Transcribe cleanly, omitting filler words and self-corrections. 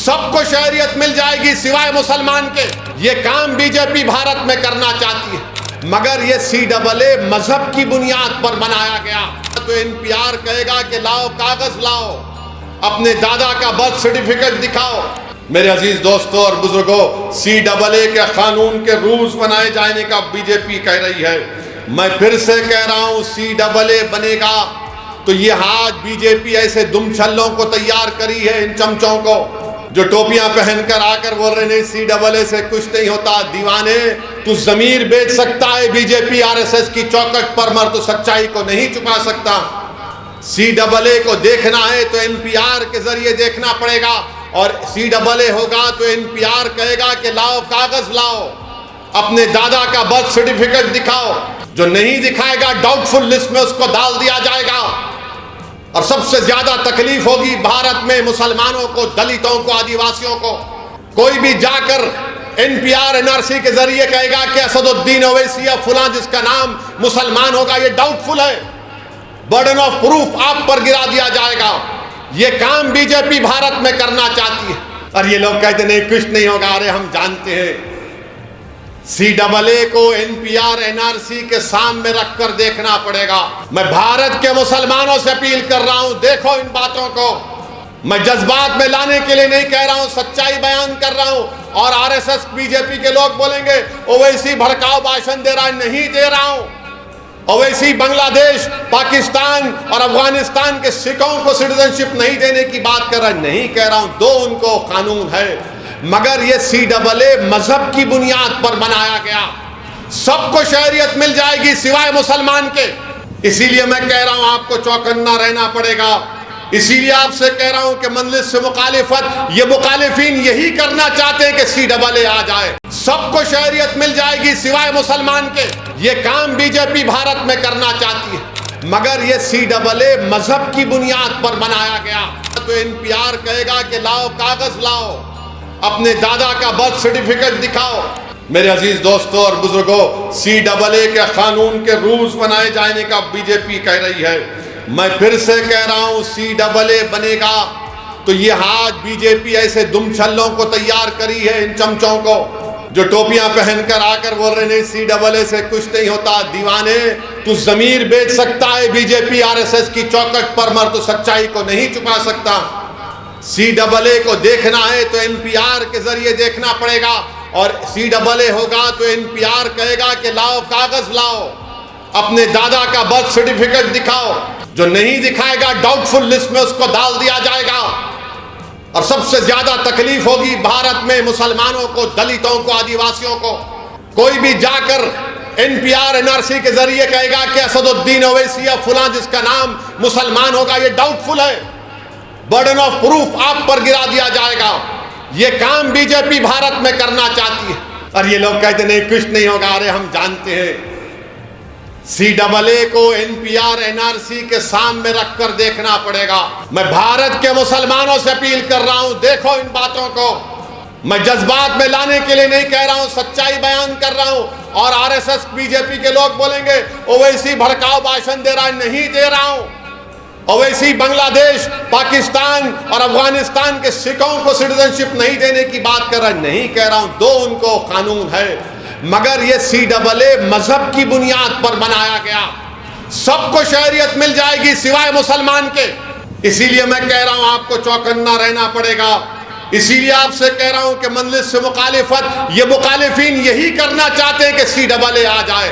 सबको शहरियत मिल जाएगी सिवाय मुसलमान के। ये काम बीजेपी भारत में करना चाहती है, मगर ये CAA मजहब की बुनियाद पर बनाया गया। तो NPR कहेगा कि लाओ कागज लाओ, अपने दादा का बर्थ सर्टिफिकेट दिखाओ। मेरे अजीज दोस्तों और बुजुर्गों, CAA के कानून के रूल्स बनाए जाने का बीजेपी कह रही है। मैं फिर से कह रहा हूं, CAA बनेगा तो ये आज बीजेपी ऐसे दुमछल्लों को तैयार करी है, इन चमचों को जो टोपियां पहनकर आकर बोल रहे नहीं CAA से कुछ नहीं होता। दीवाने, तू जमीर बेच सकता है बीजेपी RSS की चौखट पर, मर तो सच्चाई को नहीं छुपा सकता। CAA को देखना है तो NPR के जरिए देखना पड़ेगा, और CAA होगा तो NPR कहेगा कि लाओ कागज लाओ, अपने दादा का बर्थ सर्टिफिकेट दिखाओ। जो नहीं दिखाएगा डाउटफुल लिस्ट में उसको डाल दिया जाएगा। और सबसे ज्यादा तकलीफ होगी भारत में मुसलमानों को, दलितों को, आदिवासियों को। कोई भी जाकर NPR NRC के जरिए कहेगा कि असदुद्दीन ओवैसी या फुला जिसका नाम मुसलमान होगा, ये डाउटफुल है, बर्डन ऑफ प्रूफ आप पर गिरा दिया जाएगा। ये काम बीजेपी भारत में करना चाहती है। और ये लोग कहते नहीं कुछ नहीं होगा। अरे हम जानते हैं, CAA को NPR NRC के सामने रखकर देखना पड़ेगा। मैं भारत के मुसलमानों से अपील कर रहा हूं, देखो इन बातों को। मैं जज्बात में लाने के लिए नहीं कह रहा हूं, सच्चाई बयान कर रहा हूं। और RSS बीजेपी के लोग बोलेंगे ओवैसी भड़काऊ भाषण दे रहा है, नहीं दे रहा हूं। ओवैसी बांग्लादेश, पाकिस्तान और अफगानिस्तान के सिखों को सिटीजनशिप नहीं देने की बात कर रहा है, नहीं कह रहा हूं। दो उनको कानून है, मगर ये CAA मजहब की बुनियाद पर बनाया गया। सबको शहरियत मिल जाएगी सिवाय मुसलमान के। इसीलिए मैं कह रहा हूं आपको चौकन्ना रहना पड़ेगा। इसीलिए आपसे कह रहा हूं कि मजलिस से मुखालिफत, ये मुखालिफिन यही करना चाहते हैं कि CAA आ जाए, सबको शहरियत मिल जाएगी सिवाय मुसलमान के। ये काम बीजेपी भारत में करना चाहती है, मगर ये CAA मजहब की बुनियाद पर बनाया गया। तो NPR कहेगा कि लाओ कागज लाओ, अपने दादा का बर्थ सर्टिफिकेट दिखाओ। मेरे अजीज दोस्तों और बुजुर्गों, CAA के कानून के रूल्स बनाए जाने का बीजेपी कह रही है। मैं फिर से कह रहा हूं, CAA बनेगा तो ये आज बीजेपी ऐसे दुमछल्लों को तैयार करी है, इन चमचों को जो टोपियां पहनकर आकर बोल रहे नहीं CAA से कुछ नहीं होता। दीवाने, तू जमीर बेच सकता है बीजेपी RSS की चौखट पर, मर तो सच्चाई को नहीं छुपा सकता। CAA को देखना है तो NPR के जरिए देखना पड़ेगा, और CAA होगा तो NPR कहेगा कि लाओ कागज लाओ, अपने दादा का बर्थ सर्टिफिकेट दिखाओ। जो नहीं दिखाएगा डाउटफुल लिस्ट में उसको डाल दिया जाएगा। और सबसे ज्यादा तकलीफ होगी भारत में मुसलमानों को, दलितों को, आदिवासियों को। कोई भी जाकर NPR NRC के जरिए कहेगा कि असदुद्दीन ओवैसी या फुला जिसका नाम मुसलमान होगा, ये डाउटफुल है, बर्डन ऑफ प्रूफ आप पर गिरा दिया जाएगा। ये काम बीजेपी भारत में करना चाहती है। और ये लोग कहते नहीं कुछ नहीं होगा। अरे हम जानते हैं, CAA को NPR NRC के सामने रखकर देखना पड़ेगा। मैं भारत के मुसलमानों से अपील कर रहा हूं, देखो इन बातों को। मैं जज्बात में लाने के लिए नहीं कह रहा हूं, सच्चाई बयान कर रहा हूं। और RSS बीजेपी के लोग बोलेंगे ओवैसी भड़काऊ भाषण दे रहा है, नहीं दे रहा हूं। ओवैसी बांग्लादेश, पाकिस्तान और अफगानिस्तान के सिखों को सिटीजनशिप नहीं देने की बात कर रहा है, नहीं कह रहा हूं। दो उनको कानून है, मगर ये CAA मजहब की बुनियाद पर बनाया गया। सबको शहरियत मिल जाएगी सिवाय मुसलमान के। इसीलिए मैं कह रहा हूं आपको चौकन्ना रहना पड़ेगा। इसीलिए आपसे कह रहा हूं कि मजलिस से मुखालिफत, ये मुखालिफिन यही करना चाहते हैं कि CAA आ जाए।